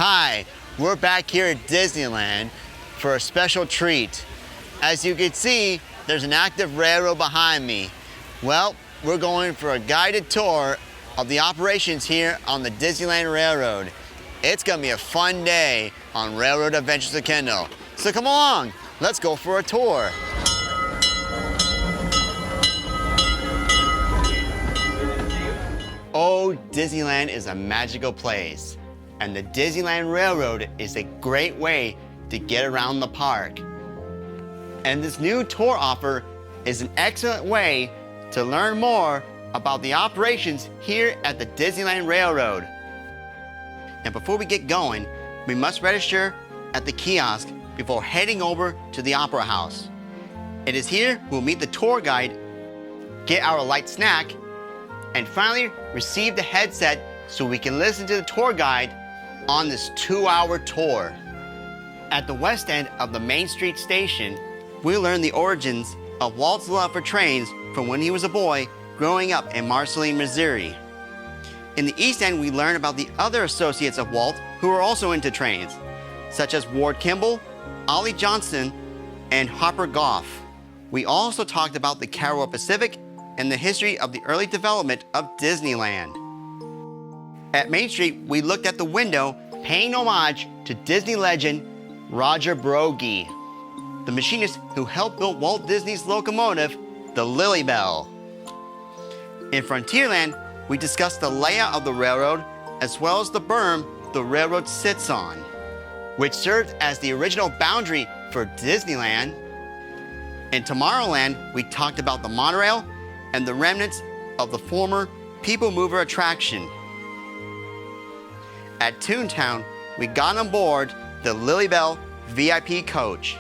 Hi, we're back here at Disneyland for a special treat. As you can see, there's an active railroad behind me. Well, we're going for a guided tour of the operations here on the Disneyland Railroad. It's gonna be a fun day on Railroad Adventures with Kendall. So come along, let's go for a tour. Oh, Disneyland is a magical place, and the Disneyland Railroad is a great way to get around the park. And this new tour offer is an excellent way to learn more about the operations here at the Disneyland Railroad. And before we get going, we must register at the kiosk before heading over to the Opera House. It is here we'll meet the tour guide, get our light snack, and finally receive the headset so we can listen to the tour guide on this 2-hour tour. At the west end of the Main Street station, we learn the origins of Walt's love for trains from when he was a boy growing up in Marceline, Missouri. In the east end, we learn about the other associates of Walt who are also into trains, such as Ward Kimball, Ollie Johnston, and Hopper Goff. We also talked about the Carolwood Pacific and the history of the early development of Disneyland. At Main Street, we looked at the window paying homage to Disney legend Roger Broggie, the machinist who helped build Walt Disney's locomotive, the Lilly Belle. In Frontierland, we discussed the layout of the railroad as well as the berm the railroad sits on, which served as the original boundary for Disneyland. In Tomorrowland, we talked about the monorail and the remnants of the former People Mover attraction. At Toontown, we got on board the Lilly Belle VIP coach.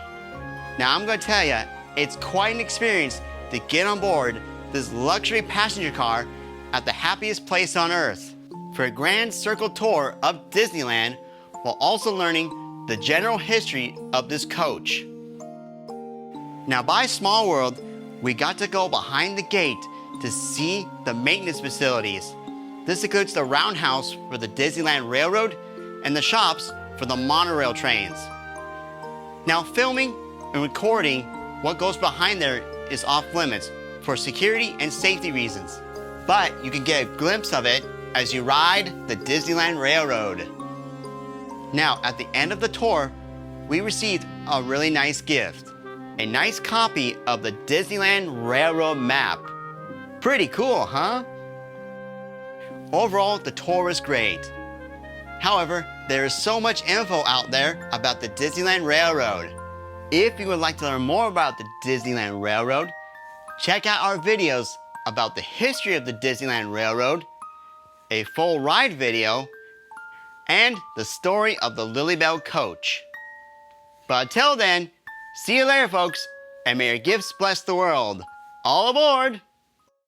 Now I'm going to tell you, it's quite an experience to get on board this luxury passenger car at the happiest place on earth for a grand circle tour of Disneyland while also learning the general history of this coach. Now by Small World, we got to go behind the gate to see the maintenance facilities. This includes the roundhouse for the Disneyland Railroad and the shops for the monorail trains. Now filming and recording what goes behind there is off limits for security and safety reasons, but you can get a glimpse of it as you ride the Disneyland Railroad. Now at the end of the tour, we received a really nice gift, a nice copy of the Disneyland Railroad map. Pretty cool, huh? Overall, the tour was great. However, there is so much info out there about the Disneyland Railroad. If you would like to learn more about the Disneyland Railroad, check out our videos about the history of the Disneyland Railroad, a full ride video, and the story of the Lilly Belle coach. But until then, see you later, folks, and may your gifts bless the world. All aboard!